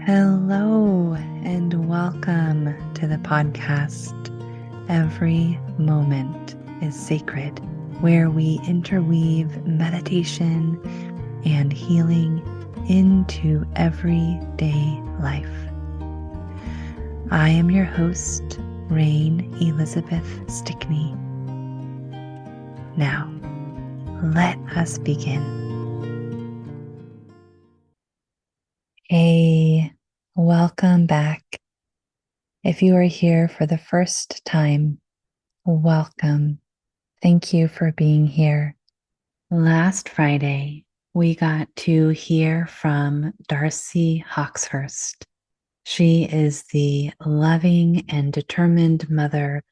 Hello and welcome to the podcast. Every moment is sacred, where we interweave meditation and healing into everyday life. I am your host, Rain Elizabeth Stickney. Now, let us begin. Hey, welcome back. If you are here for the first time, welcome. Thank you for being here. Last Friday, we got to hear from Darci Hawxhurst. She is the loving and determined mother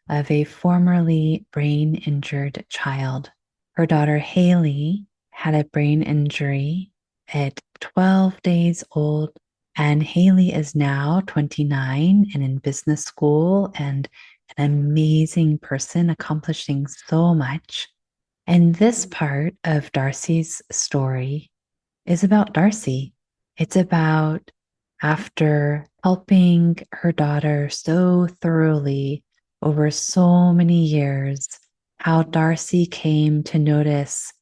of a formerly brain-injured child. Her daughter Haley had a brain injury at 12 days old, and Haley is now 29 and in business school and an amazing person accomplishing so much. And this part of Darci's story is about Darci. It's about after helping her daughter so thoroughly over so many years, how Darci came to notice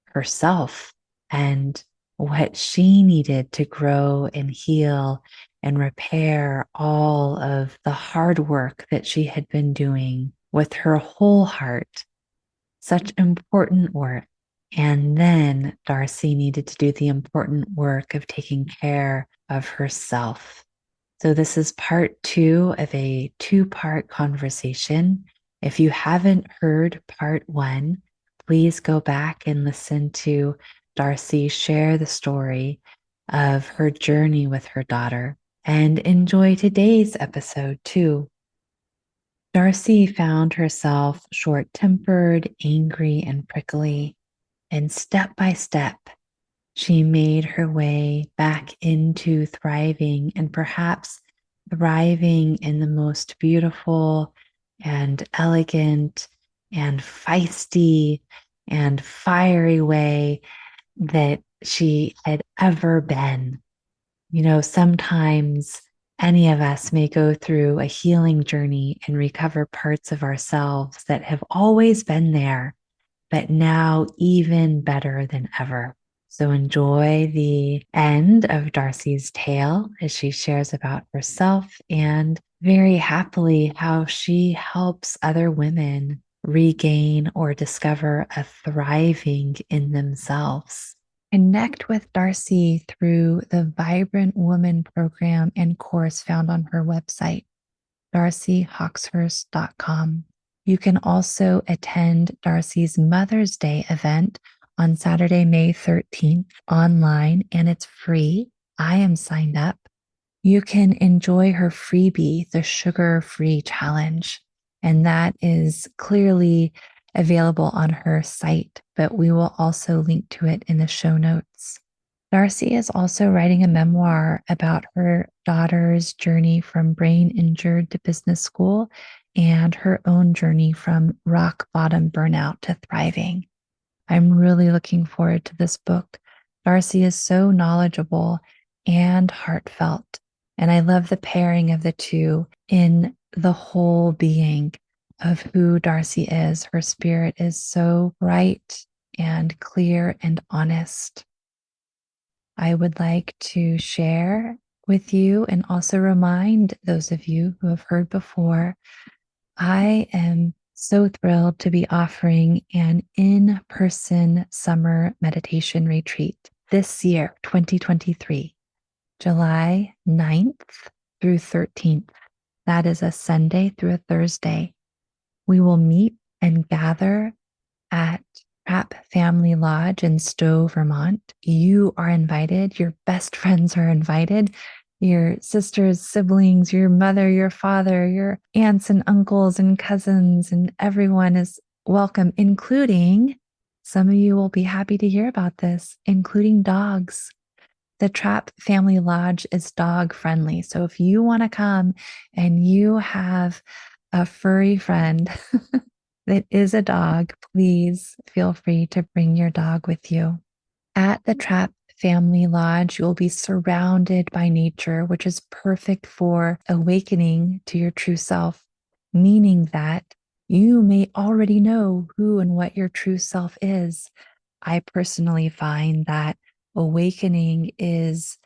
herself and what she needed to grow and heal and repair all of the hard work that she had been doing with her whole heart. Such important work. And then Darci needed to do the important work of taking care of herself. So this is part 2 of a 2-part conversation. If you haven't heard part 1, please go back and listen to Darci share the story of her journey with her daughter and enjoy today's episode too. Darci found herself short-tempered, angry, and prickly, and step by step, she made her way back into thriving, and perhaps thriving in the most beautiful and elegant and feisty and fiery way that she had ever been. You know, sometimes any of us may go through a healing journey and recover parts of ourselves that have always been there, but now even better than ever. So enjoy the end of Darci's tale as she shares about herself and very happily how she helps other women regain or discover a thriving in themselves. Connect with Darci through the Vibrant Woman program and course found on her website, darcihawxhurst.com. You can also attend Darci's Mother's Day event on Saturday, May 13th online, and it's free. I am signed up. You can enjoy her freebie, the Sugar-Free Challenge, and that is clearly available on her site, but we will also link to it in the show notes. Darci is also writing a memoir about her daughter's journey from brain injured to business school and her own journey from rock bottom burnout to thriving. I'm really looking forward to this book. Darci is so knowledgeable and heartfelt, and I love the pairing of the two in the whole being of who Darci is. Her spirit is so bright and clear and honest. I would like to share with you and also remind those of you who have heard before, I am so thrilled to be offering an in-person summer meditation retreat this year, 2023, July 9th through 13th. That is a Sunday through a Thursday. We will meet and gather at Trapp Family Lodge in Stowe, Vermont. You are invited. Your best friends are invited. Your sisters, siblings, your mother, your father, your aunts and uncles and cousins, and everyone is welcome, including, some of you will be happy to hear about this, including dogs. The Trapp Family Lodge is dog friendly. So if you want to come and you have a furry friend that is a dog, please feel free to bring your dog with you. At the Trapp family lodge, you'll be surrounded by nature, which is perfect for awakening to your true self, meaning that you may already know who and what your true self is. I personally find that awakening is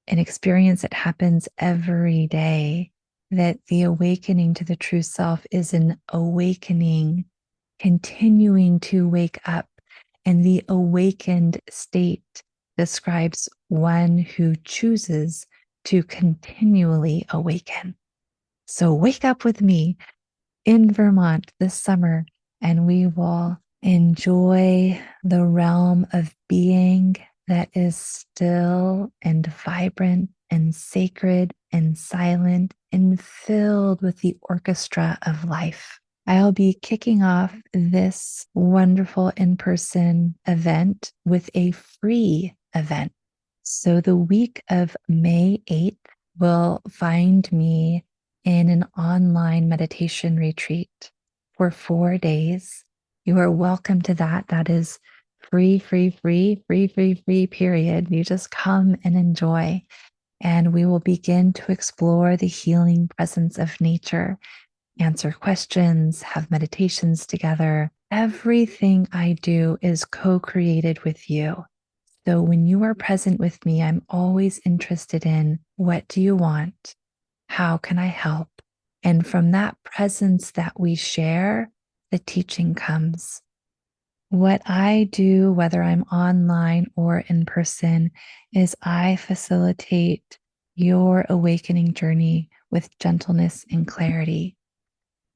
an experience that happens every day, that the awakening to the true self is an awakening, continuing to wake up. And the awakened state describes one who chooses to continually awaken. So wake up with me in Vermont this summer, and we will enjoy the realm of being that is still and vibrant and sacred and silent and filled with the orchestra of life. I'll be kicking off this wonderful in-person event with a free event. So the week of May 8th will find me in an online meditation retreat for 4 days. You are welcome to that. That is free, period. You just come and enjoy. And we will begin to explore the healing presence of nature, answer questions, have meditations together. Everything I do is co-created with you. So when you are present with me, I'm always interested in, what do you want? How can I help? And from that presence that we share, the teaching comes. What I do, whether I'm online or in person, is I facilitate your awakening journey with gentleness and clarity.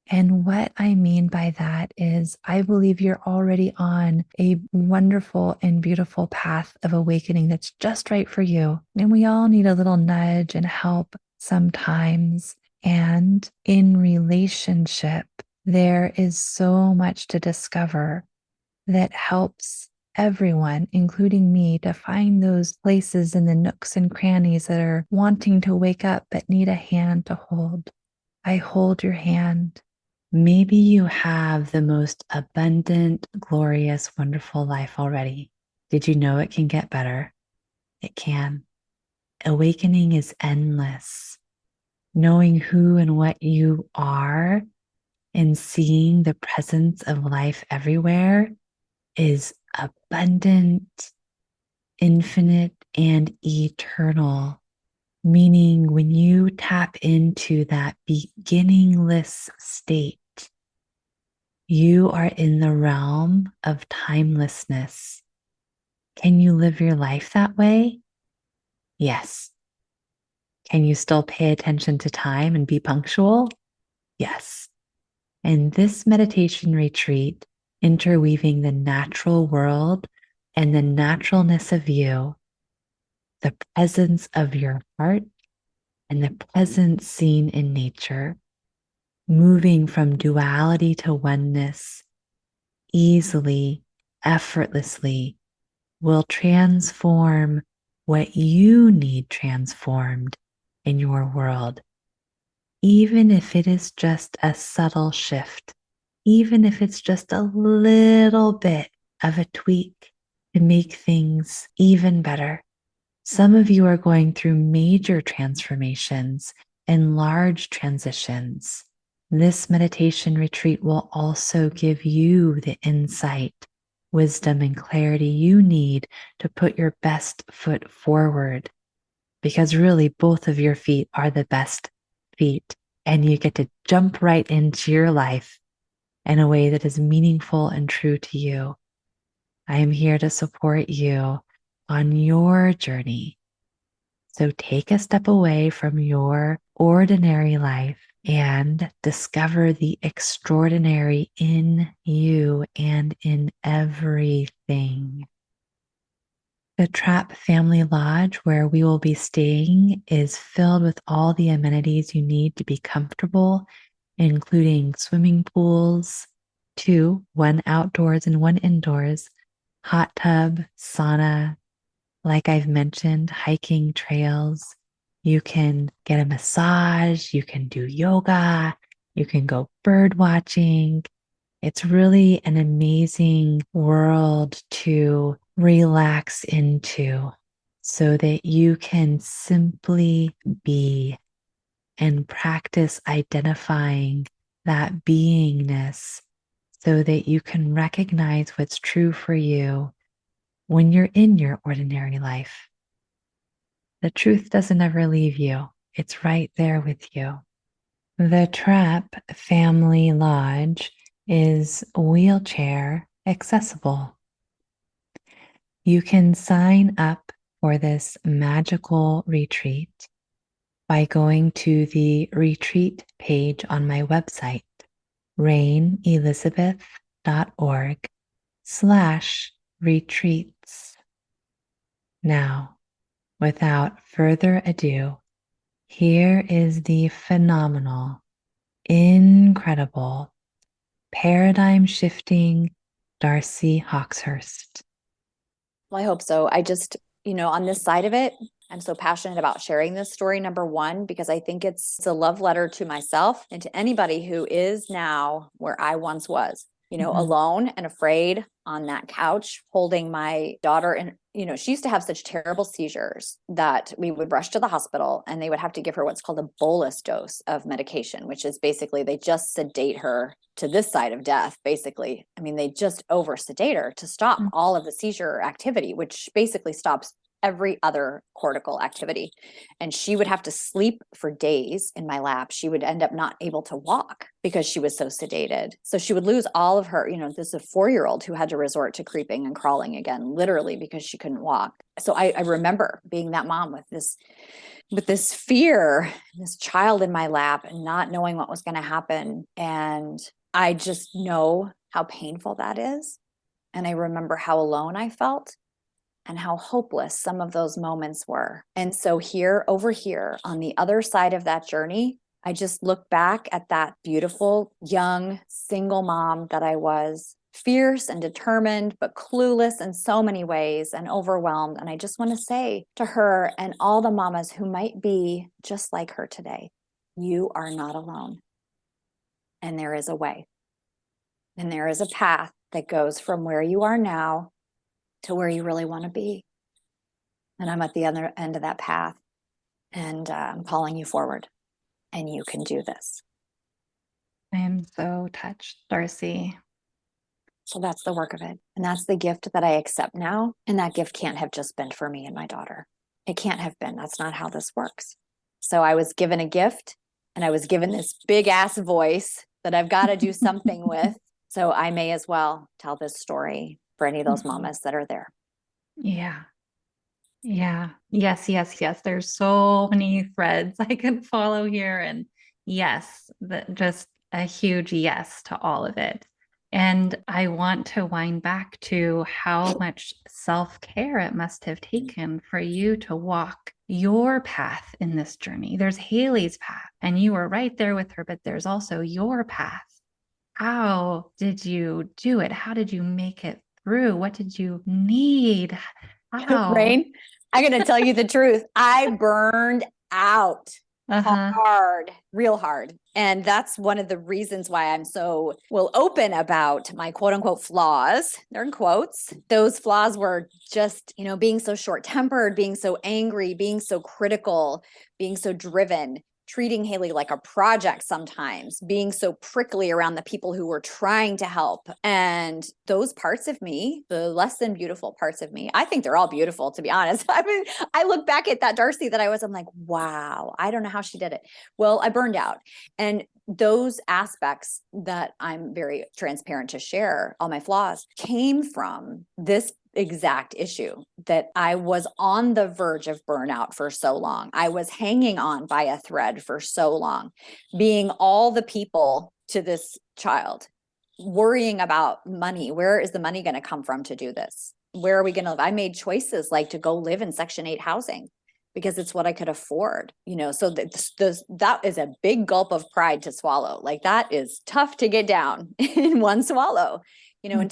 And what I mean by that is, I believe you're already on a wonderful and beautiful path of awakening that's just right for you. And we all need a little nudge and help sometimes. And in relationship, there is so much to discover that helps everyone, including me, to find those places in the nooks and crannies that are wanting to wake up but need a hand to hold. I hold your hand. Maybe you have the most abundant, glorious, wonderful life already. Did you know it can get better? It can. Awakening is endless. Knowing who and what you are and seeing the presence of life everywhere is abundant, infinite, and eternal. Meaning, when you tap into that beginningless state, you are in the realm of timelessness. Can you live your life that way? Yes. Can you still pay attention to time and be punctual? Yes. And this meditation retreat, interweaving the natural world and the naturalness of you, the presence of your heart and the presence seen in nature, moving from duality to oneness easily, effortlessly, will transform what you need transformed in your world. Even if it is just a subtle shift, even if it's just a little bit of a tweak to make things even better. Some of you are going through major transformations and large transitions. This meditation retreat will also give you the insight, wisdom, and clarity you need to put your best foot forward. Because really, both of your feet are the best feet, and you get to jump right into your life in a way that is meaningful and true to you. I am here to support you on your journey. So take a step away from your ordinary life and discover the extraordinary in you and in everything. The Trap Family Lodge, where we will be staying, is filled with all the amenities you need to be comfortable, including swimming pools, 2, one outdoors and one indoors, hot tub, sauna, like I've mentioned, hiking trails. You can get a massage, you can do yoga, you can go bird watching. It's really an amazing world to relax into. so that you can simply be and practice identifying that beingness so that you can recognize what's true for you when you're in your ordinary life. The truth doesn't ever leave you, it's right there with you. The Trap Family Lodge is wheelchair accessible. You can sign up for this magical retreat by going to the retreat page on my website, rainelizabeth.org/retreats. Now, without further ado, here is the phenomenal, incredible, paradigm shifting Darci Hawxhurst. Well, I hope so. I just, on this side of it, I'm so passionate about sharing this story, number one, because I think it's a love letter to myself and to anybody who is now where I once was, alone and afraid on that couch, holding my daughter. And, she used to have such terrible seizures that we would rush to the hospital and they would have to give her what's called a bolus dose of medication, which is basically they just sedate her to this side of death, basically. I mean, they just over sedate her to stop all of the seizure activity, which basically stops every other cortical activity. And she would have to sleep for days in my lap. She would end up not able to walk because she was so sedated. So she would lose all of her, this is a 4-year-old who had to resort to creeping and crawling again, literally because she couldn't walk. So I remember being that mom with this fear, this child in my lap and not knowing what was going to happen. And I just know how painful that is. And I remember how alone I felt and how hopeless some of those moments were. And so over here on the other side of that journey, I just look back at that beautiful, young, single mom that I was, fierce and determined, but clueless in so many ways and overwhelmed. And I just want to say to her and all the mamas who might be just like her today, you are not alone. And there is a way. And there is a path that goes from where you are now to where you really want to be. And I'm at the other end of that path. And I'm calling you forward. And you can do this. I am so touched, Darci. So that's the work of it. And that's the gift that I accept now. And that gift can't have just been for me and my daughter. It can't have been. That's not how this works. So I was given a gift and I was given this big ass voice that I've got to do something with. So I may as well tell this story for any of those mamas that are there. Yeah. Yeah. Yes, yes, yes. There's so many threads I can follow here. And yes, just a huge yes to all of it. And I want to wind back to how much self-care it must have taken for you to walk your path in this journey. There's Haley's path, and you were right there with her, but there's also your path. How did you do it? How did you make it through? What did you need? How? Rain, I'm going to tell you the truth. I burned out hard, real hard. And that's one of the reasons why I'm so open about my quote unquote flaws. They're in quotes. Those flaws were just, being so short tempered, being so angry, being so critical, being so driven, treating Haley like a project sometimes, being so prickly around the people who were trying to help. And those parts of me, the less than beautiful parts of me, I think they're all beautiful, to be honest. I mean, I look back at that Darci that I'm like, wow, I don't know how she did it. Well, I burned out. And those aspects that I'm very transparent to share, all my flaws, came from this exact issue that I was on the verge of burnout for so long. I was hanging on by a thread for so long, being all the people to this child, worrying about money. Where is the money going to come from to do this? Where are we going to live? I made choices like to go live in Section 8 housing because it's what I could afford, so that is a big gulp of pride to swallow. Like that is tough to get down in one swallow.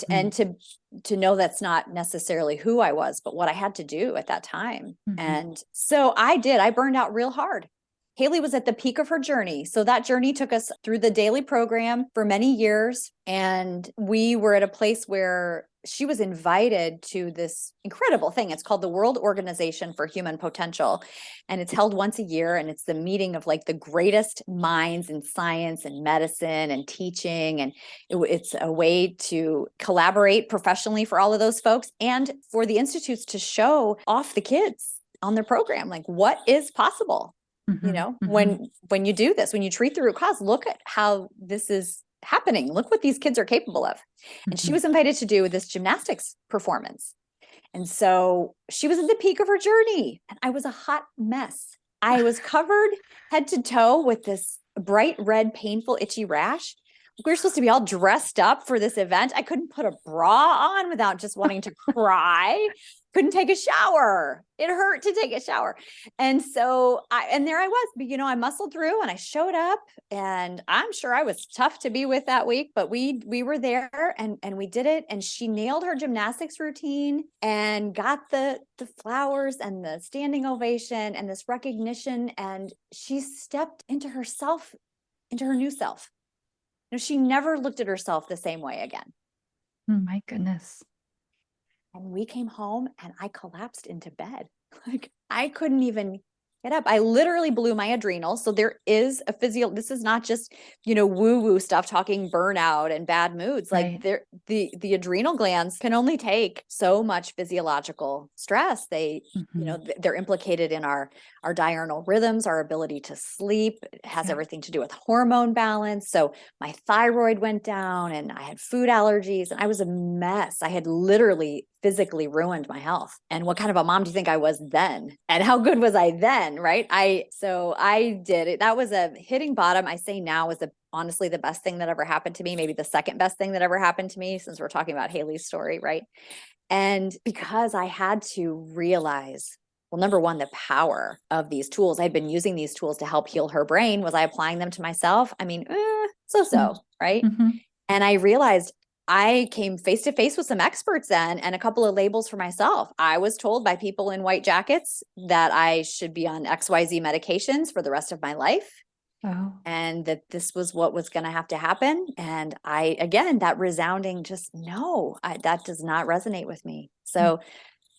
And to know that's not necessarily who I was, but what I had to do at that time. And so I burned out real hard. Haley was at the peak of her journey. So that journey took us through the daily program for many years. And we were at a place where she was invited to this incredible thing. It's called the World Organization for Human Potential. And it's held once a year. And it's the meeting of like the greatest minds in science and medicine and teaching. And it's a way to collaborate professionally for all of those folks and for the institutes to show off the kids on their program, like what is possible. Mm-hmm. You know, Mm-hmm. when you do this, when you treat the root cause, look at how this is happening. Look what these kids are capable of. And she Mm-hmm. was invited to do this gymnastics performance. And so she was at the peak of her journey, and I was a hot mess. I was covered head to toe with this bright red, painful, itchy rash. We were supposed to be all dressed up for this event. I couldn't put a bra on without just wanting to cry. Couldn't take a shower. It hurt to take a shower. And so and there I was, but you know, I muscled through and I showed up, and I'm sure I was tough to be with that week, but we were there and we did it. And she nailed her gymnastics routine and got the flowers and the standing ovation and this recognition. And she stepped into herself, into her new self. You know, she never looked at herself the same way again. Oh my goodness. And we came home and I collapsed into bed. Like I couldn't even get up. I literally blew my adrenals. So there is a this is not just, you know, woo-woo stuff talking burnout and bad moods. Like Right. the adrenal glands can only take so much physiological stress. They, you Mm-hmm. know, they're implicated in our diurnal rhythms, our ability to sleep. It has Yeah. everything to do with hormone balance. So my thyroid went down and I had food allergies and I was a mess. I had literally physically ruined my health. And what kind of a mom do you think I was then? And how good was I then? Right. So I did it. That was a hitting bottom. I say now was honestly the best thing that ever happened to me. Maybe the second best thing that ever happened to me, since we're talking about Haley's story. Right. And because I had to realize, well, number one, the power of these tools. I'd been using these tools to help heal her brain. Was I applying them to myself? I mean, so, right? Mm-hmm. And I realized I came face to face with some experts then and a couple of labels for myself. I was told by people in white jackets that I should be on XYZ medications for the rest of my life. Oh. And that this was what was going to have to happen. And again, that resounding just no, that does not resonate with me. So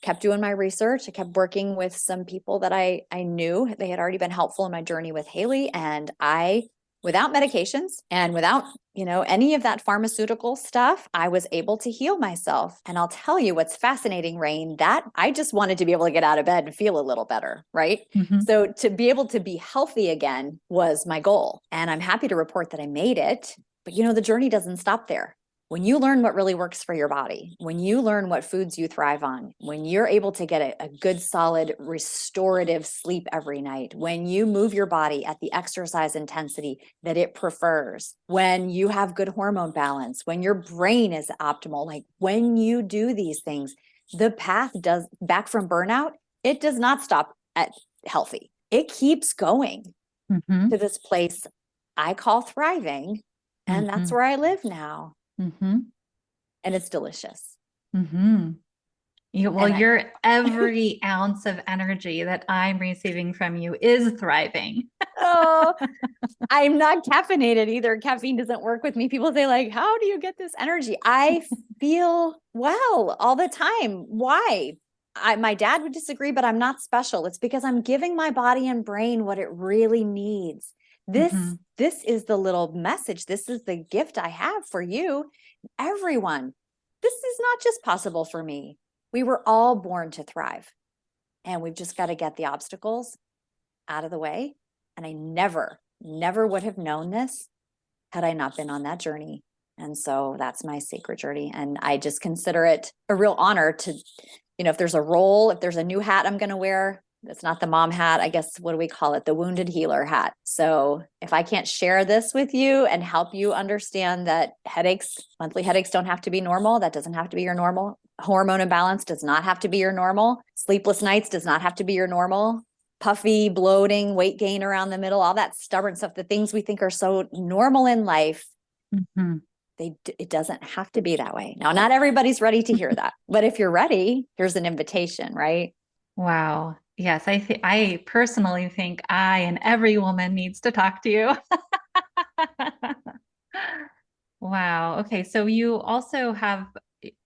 kept doing my research. I kept working with some people that I knew they had already been helpful in my journey with Haley. And without medications and without, you know, any of that pharmaceutical stuff, I was able to heal myself. And I'll tell you what's fascinating, Rain, that I just wanted to be able to get out of bed and feel a little better, right? Mm-hmm. So to be able to be healthy again was my goal. And I'm happy to report that I made it. But, you know, the journey doesn't stop there. When you learn what really works for your body, when you learn what foods you thrive on, when you're able to get a good, solid, restorative sleep every night, when you move your body at the exercise intensity that it prefers, when you have good hormone balance, when your brain is optimal, like when you do these things, the path does back from burnout, it does not stop at healthy. It keeps going Mm-hmm. to this place I call thriving. And that's where I live now. Mm-hmm. And it's delicious. Mm-hmm. Well, And your every ounce of energy that I'm receiving from you is thriving. oh, I'm not caffeinated either. Caffeine doesn't work with me. People say, like, how do you get this energy? I feel well all the time. Why? My dad would disagree, but I'm not special. It's because I'm giving my body and brain what it really needs. Mm-hmm. This is the little message. This is the gift I have for you, everyone. This is not just possible for me. We were all born to thrive, and we've just got to get the obstacles out of the way. And I never would have known this had I not been on that journey. And so that's my sacred journey. And I just consider it a real honor to, you know, if there's a role, if there's a new hat I'm going to wear, it's not the mom hat. I guess, what do we call it? The wounded healer hat. So if I can't share this with you and help you understand that monthly headaches don't have to be normal. That doesn't have to be your normal. Hormone imbalance does not have to be your normal. Sleepless nights does not have to be your normal. Puffy, bloating, weight gain around the middle, all that stubborn stuff, the things we think are so normal in life, Mm-hmm. it doesn't have to be that way. Now, not everybody's ready to hear that, but if you're ready, here's an invitation, right? Wow. Yes, I personally think I and every woman needs to talk to you. Wow. Okay. So you also have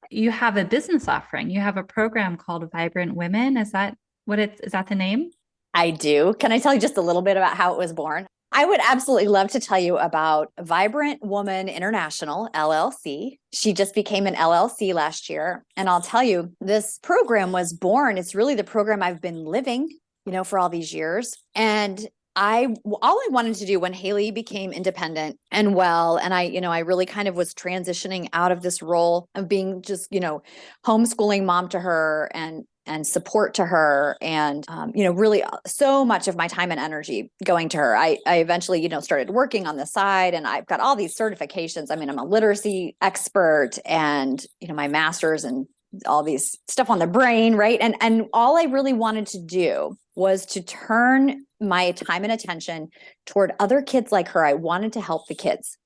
you have a business offering. You have a program called Vibrant Women. Is that the name? I do. Can I tell you just a little bit about how it was born? I would absolutely love to tell you about Vibrant Woman International, LLC. She just became an LLC last year. And I'll tell you, this program was born. It's really the program I've been living, for all these years. And all I wanted to do when Haley became independent and well, and I really kind of was transitioning out of this role of being just, homeschooling mom to her and support to her. And, really so much of my time and energy going to her. I eventually, started working on the side, and I've got all these certifications. I mean, I'm a literacy expert and, my master's and all these stuff on the brain. Right. And all I really wanted to do was to turn my time and attention toward other kids like her. I wanted to help the kids.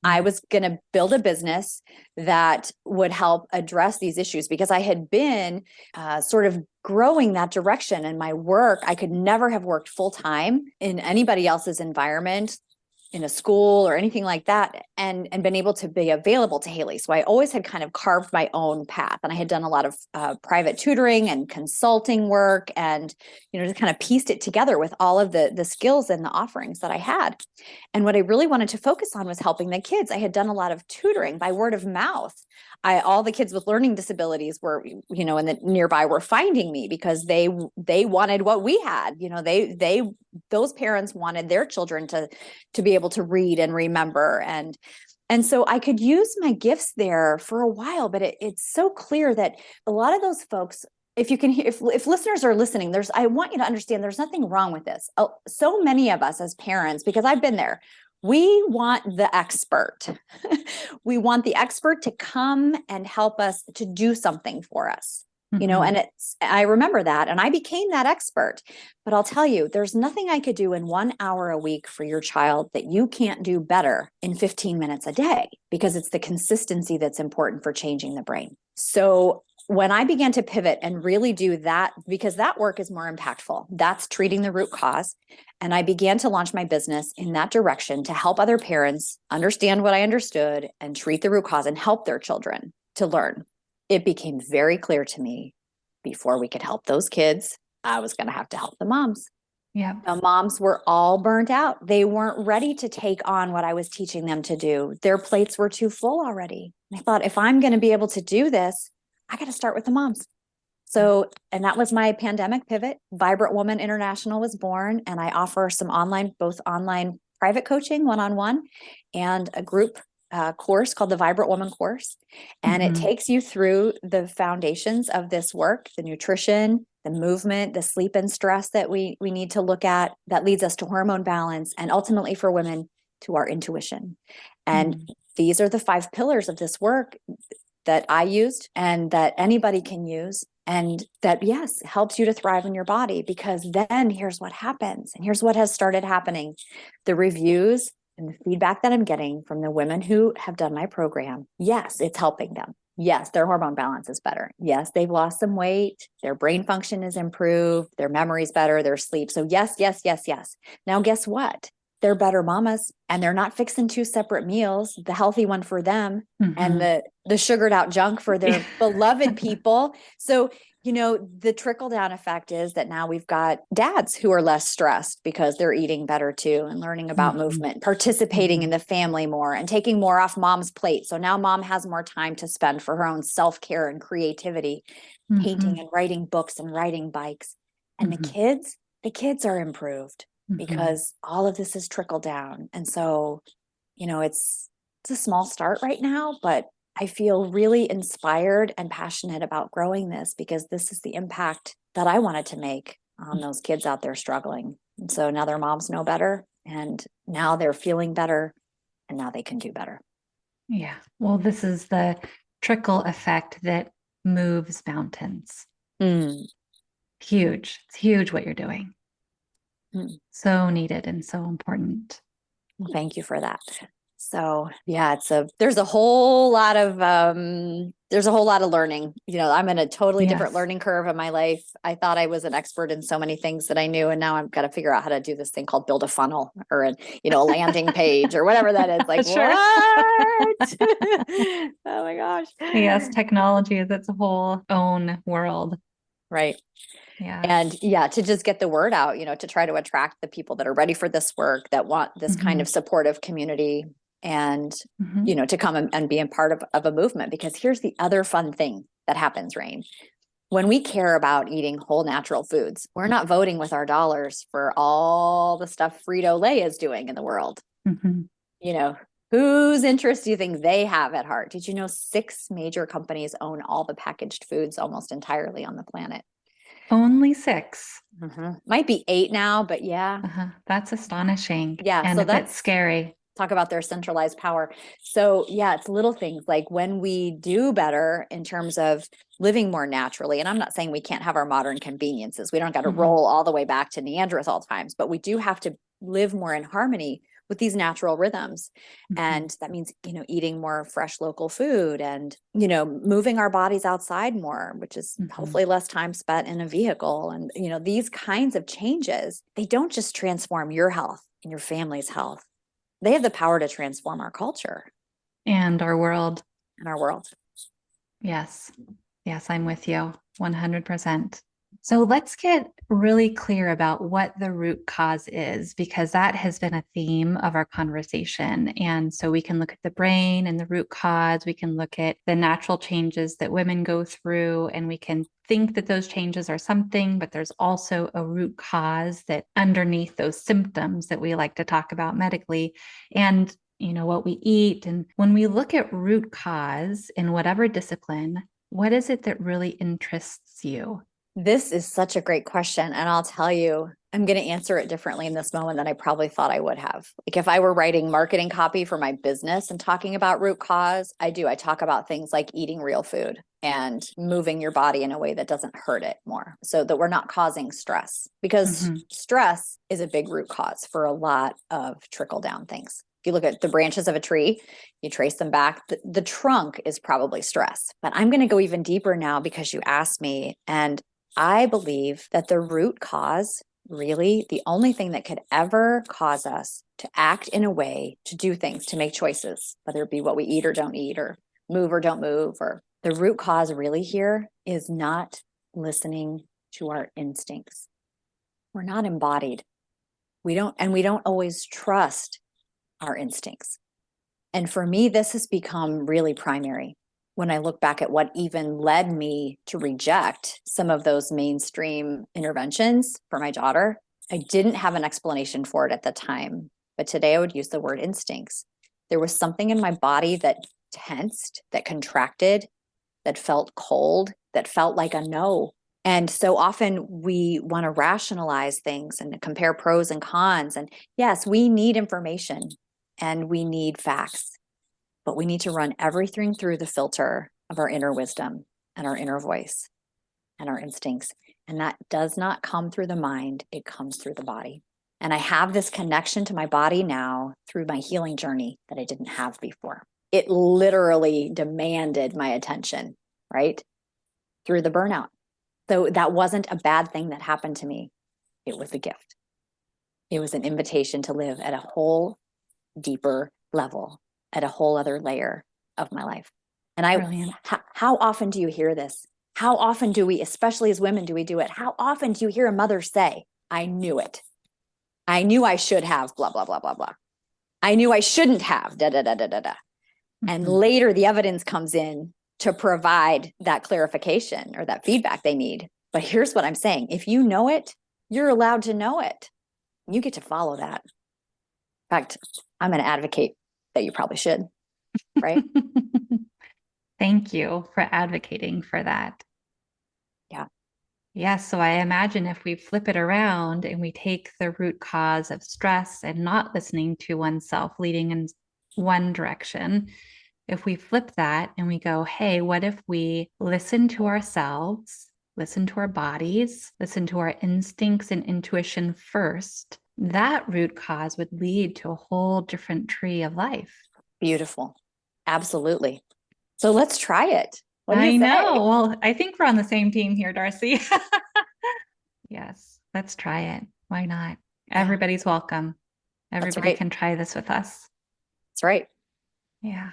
I was going to build a business that would help address these issues because I had been sort of growing that direction in my work. I could never have worked full time in anybody else's environment, in a school or anything like that, and been able to be available to Haley. So I always had kind of carved my own path, and I had done a lot of private tutoring and consulting work, and just kind of pieced it together with all of the skills and the offerings that I had. And what I really wanted to focus on was helping the kids. I had done a lot of tutoring by word of mouth. All the kids with learning disabilities were, in the nearby were finding me because they wanted what we had. Those parents wanted their children to be able to read and remember. And so I could use my gifts there for a while, but it's so clear that a lot of those folks, if listeners are listening, I want you to understand there's nothing wrong with this. So many of us as parents, because I've been there, we want the expert. We want the expert to come and help us to do something for us. And I remember that, and I became that expert. But I'll tell you, there's nothing I could do in 1 hour a week for your child that you can't do better in 15 minutes a day, because it's the consistency that's important for changing the brain. So when I began to pivot and really do that, because that work is more impactful, that's treating the root cause. And I began to launch my business in that direction to help other parents understand what I understood and treat the root cause and help their children to learn. It became very clear to me, before we could help those kids, I was going to have to help the moms. Yeah. The moms were all burnt out. They weren't ready to take on what I was teaching them to do. Their plates were too full already. And I thought, if I'm going to be able to do this, I got to start with the moms. So, and that was my pandemic pivot. Vibrant Woman International was born, and I offer some both online private coaching, one-on-one, and a group course called the Vibrant Woman course. And it takes you through the foundations of this work, the nutrition, the movement, the sleep and stress that we need to look at, that leads us to hormone balance, and ultimately for women to our intuition. And these are the 5 pillars of this work that I used and that anybody can use. And that, yes, helps you to thrive in your body, because then here's what happens. And here's what has started happening. The reviews and the feedback that I'm getting from the women who have done my program, yes, it's helping them. Yes, their hormone balance is better. Yes, they've lost some weight. Their brain function is improved. Their memory's better. Their sleep. So yes, yes, yes, yes. Now, guess what? They're better mamas, and they're not fixing 2 separate meals, the healthy one for them and the sugared out junk for their beloved people. So, the trickle down effect is that now we've got dads who are less stressed because they're eating better too, and learning about movement, participating in the family more, and taking more off mom's plate. So now mom has more time to spend for her own self-care and creativity, painting and writing books and riding bikes. And the kids are improved because all of this has trickled down. And so, it's a small start right now, but I feel really inspired and passionate about growing this, because this is the impact that I wanted to make on those kids out there struggling. And so now their moms know better, and now they're feeling better, and now they can do better. Yeah. Well, this is the trickle effect that moves mountains. Huge. It's huge what you're doing. So needed and so important. Well, thank you for that. So yeah, there's a whole lot of there's a whole lot of learning. I'm in a totally different Yes. learning curve in my life. I thought I was an expert in so many things that I knew, and now I've got to figure out how to do this thing called build a funnel or a landing page or whatever that is. Like, Sure. what? Oh my gosh. Yes, technology is its whole own world. Right. Yes. And yeah, to just get the word out, to try to attract the people that are ready for this work, that want this kind of supportive community, and, to come and be a part of a movement. Because here's the other fun thing that happens, Rain. When we care about eating whole natural foods, we're not voting with our dollars for all the stuff Frito-Lay is doing in the world. Whose interest do you think they have at heart? Did you know 6 major companies own all the packaged foods almost entirely on the planet? Only 6. Might be 8 now, but yeah. That's astonishing. Yeah. And So a bit scary. Talk about their centralized power. So yeah, it's little things like when we do better in terms of living more naturally. And I'm not saying we can't have our modern conveniences. We don't got to roll all the way back to Neanderthal times, but we do have to live more in harmony with these natural rhythms. And that means, eating more fresh local food and, moving our bodies outside more, which is hopefully less time spent in a vehicle. And, these kinds of changes, they don't just transform your health and your family's health. They have the power to transform our culture. And our world. Yes. Yes, I'm with you 100%. So let's get really clear about what the root cause is, because that has been a theme of our conversation. And so we can look at the brain and the root cause. We can look at the natural changes that women go through, and we can think that those changes are something, but there's also a root cause that underneath those symptoms that we like to talk about medically. And what we eat. And when we look at root cause in whatever discipline, what is it that really interests you? This is such a great question. And I'll tell you, I'm going to answer it differently in this moment than I probably thought I would have. Like if I were writing marketing copy for my business and talking about root cause, I talk about things like eating real food and moving your body in a way that doesn't hurt it more, so that we're not causing stress, because stress is a big root cause for a lot of trickle down things. If you look at the branches of a tree, you trace them back, the trunk is probably stress. But I'm going to go even deeper now because you asked me. And I believe that the root cause, really, the only thing that could ever cause us to act in a way, to do things, to make choices, whether it be what we eat or don't eat, or move or don't move, or the root cause really here is not listening to our instincts. We're not embodied. We don't always trust our instincts. And for me, this has become really primary when I look back at what even led me to reject some of those mainstream interventions for my daughter. I didn't have an explanation for it at the time, but today I would use the word instincts. There was something in my body that tensed, that contracted, that felt cold, that felt like a no. And so often we want to rationalize things and compare pros and cons. And yes, we need information and we need facts, but we need to run everything through the filter of our inner wisdom and our inner voice and our instincts. And that does not come through the mind, it comes through the body. And I have this connection to my body now through my healing journey that I didn't have before. It literally demanded my attention, right? Through the burnout. So that wasn't a bad thing that happened to me. It was a gift. It was an invitation to live at a whole deeper level, at a whole other layer of my life. And how often do you hear this? How often do we, especially as women, do we do it? How often do you hear a mother say, I knew it. I knew I should have blah, blah, blah, blah, blah. I knew I shouldn't have da, da, da, da, da, da. And later the evidence comes in to provide that clarification or that feedback they need. But here's what I'm saying. If you know it, you're allowed to know it. You get to follow that. In fact, I'm going to advocate that you probably should, right? Thank you for advocating for that. Yeah. Yes. So I imagine if we flip it around and we take the root cause of stress and not listening to oneself, leading in one direction, if we flip that and we go, hey, what if we listen to ourselves, listen to our bodies, listen to our instincts and intuition first, that root cause would lead to a whole different tree of life. Beautiful. Absolutely. So let's try it. What do you I say? know. Well, I think we're on the same team here, Darcy. Yes, let's try it. Why not? Yeah, Everybody's welcome. that's Everybody right. can try this with us. That's right. Yeah.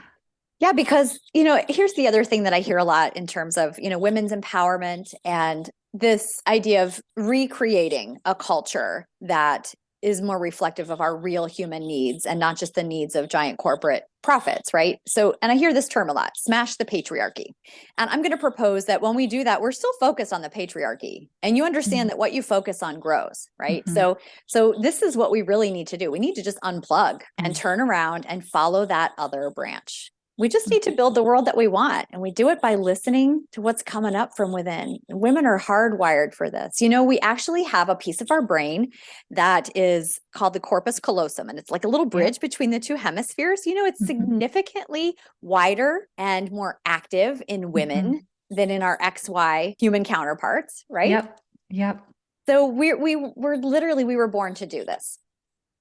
Yeah, because, here's the other thing that I hear a lot in terms of, women's empowerment and this idea of recreating a culture that is more reflective of our real human needs and not just the needs of giant corporate profits, right? So, and I hear this term a lot, smash the patriarchy. And I'm going to propose that when we do that, we're still focused on the patriarchy. And you understand that what you focus on grows, right? Mm-hmm. So this is what we really need to do. We need to just unplug and turn around and follow that other branch. We just need to build the world that we want. And we do it by listening to what's coming up from within. Women are hardwired for this. We actually have a piece of our brain that is called the corpus callosum. And it's like a little Yep. bridge between the two hemispheres. It's Mm-hmm. significantly wider and more active in women than in our XY human counterparts, right? Yep. Yep. So we were born to do this.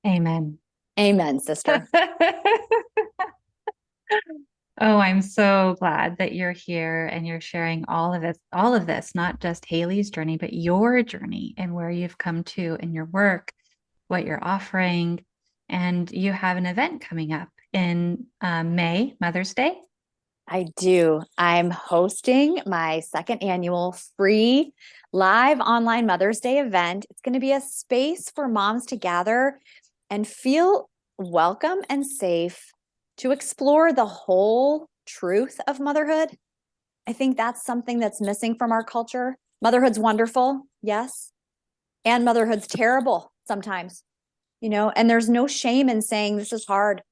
Amen. Amen, sister. Oh, I'm so glad that you're here and you're sharing all of this, not just Haley's journey, but your journey and where you've come to in your work, what you're offering. And you have an event coming up in May, Mother's Day. I do. I'm hosting my second annual free live online Mother's Day event. It's going to be a space for moms to gather and feel welcome and safe to explore the whole truth of motherhood. I think that's something that's missing from our culture. Motherhood's wonderful, yes, and motherhood's terrible sometimes, and there's no shame in saying this is hard,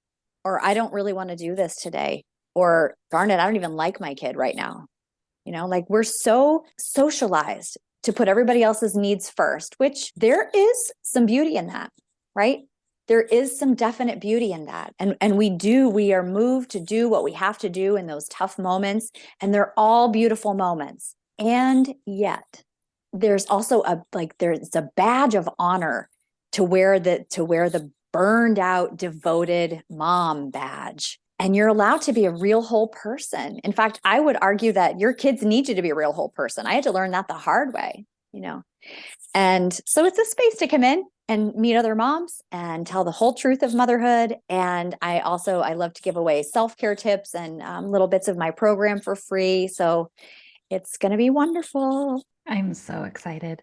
or I don't really want to do this today, or darn it, I don't even like my kid right now. Like we're so socialized to put everybody else's needs first, which there is some beauty in that, right? There is some definite beauty in that. And we are moved to do what we have to do in those tough moments. And they're all beautiful moments. And yet there's also there's a badge of honor to wear the burned out, devoted mom badge. And you're allowed to be a real whole person. In fact, I would argue that your kids need you to be a real whole person. I had to learn that the hard way, And so it's a space to come in and meet other moms and tell the whole truth of motherhood. And I love to give away self-care tips and little bits of my program for free. So it's going to be wonderful. I'm so excited.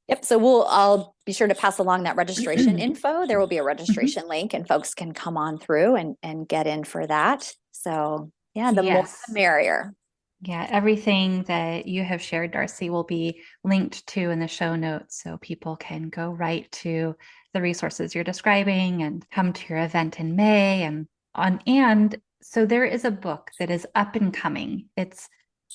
Yep. So I'll be sure to pass along that registration info. There will be a registration link and folks can come on through and get in for that. So yeah, the more the merrier. Yeah, everything that you have shared, Darcy, will be linked to in the show notes so people can go right to the resources you're describing and come to your event in May and so there is a book that is up and coming. It's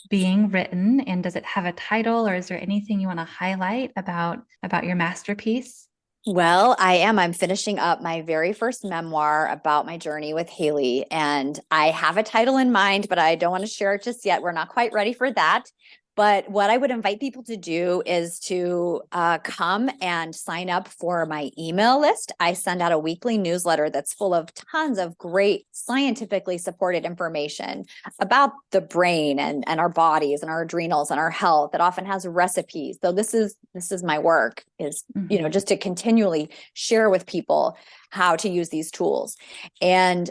being written, and does it have a title, or is there anything you want to highlight about your masterpiece? Well, I'm finishing up my very first memoir about my journey with Haley, and I have a title in mind, but I don't want to share it just yet. We're not quite ready for that. But what I would invite people to do is to come and sign up for my email list. I send out a weekly newsletter that's full of tons of great scientifically supported information about the brain and our bodies and our adrenals and our health. It often has recipes. So this is my work is, just to continually share with people how to use these tools. And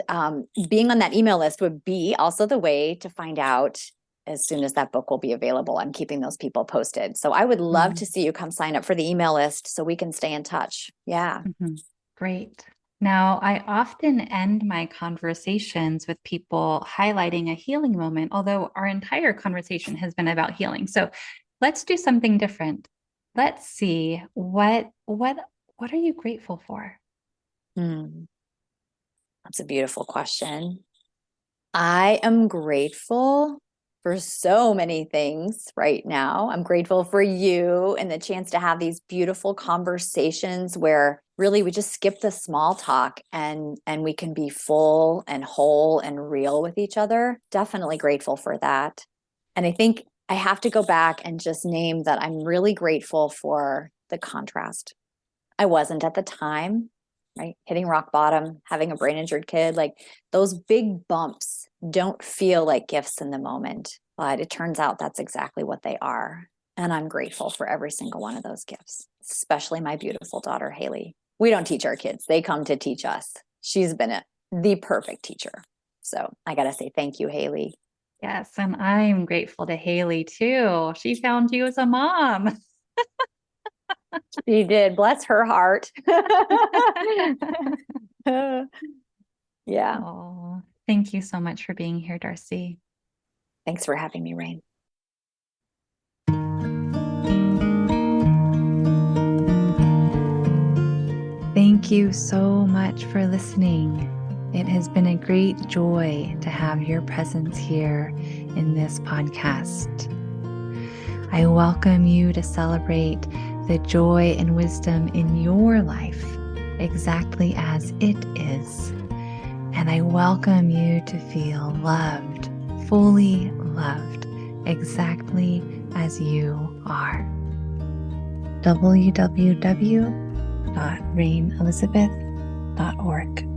being on that email list would be also the way to find out as soon as that book will be available. I'm keeping those people posted. So I would love to see you come sign up for the email list so we can stay in touch. Yeah. Great. Now, I often end my conversations with people highlighting a healing moment, although our entire conversation has been about healing. So let's do something different. Let's see what are you grateful for? That's a beautiful question. I am grateful for so many things right now. I'm grateful for you and the chance to have these beautiful conversations where really we just skip the small talk and we can be full and whole and real with each other. Definitely grateful for that. And I think I have to go back and just name that I'm really grateful for the contrast. I wasn't at the time, right? Hitting rock bottom, having a brain injured kid, like those big bumps don't feel like gifts in the moment, but it turns out that's exactly what they are. And I'm grateful for every single one of those gifts, especially my beautiful daughter, Haley. We don't teach our kids, they come to teach us. She's been the perfect teacher. So I got to say thank you, Haley. Yes, and I'm grateful to Haley too. She found you as a mom. She did. Bless her heart. Yeah. Oh, thank you so much for being here, Darci. Thanks for having me, Rain. Thank you so much for listening. It has been a great joy to have your presence here in this podcast. I welcome you to celebrate the joy and wisdom in your life exactly as it is. And I welcome you to feel loved, fully loved, exactly as you are. www.rainelizabeth.org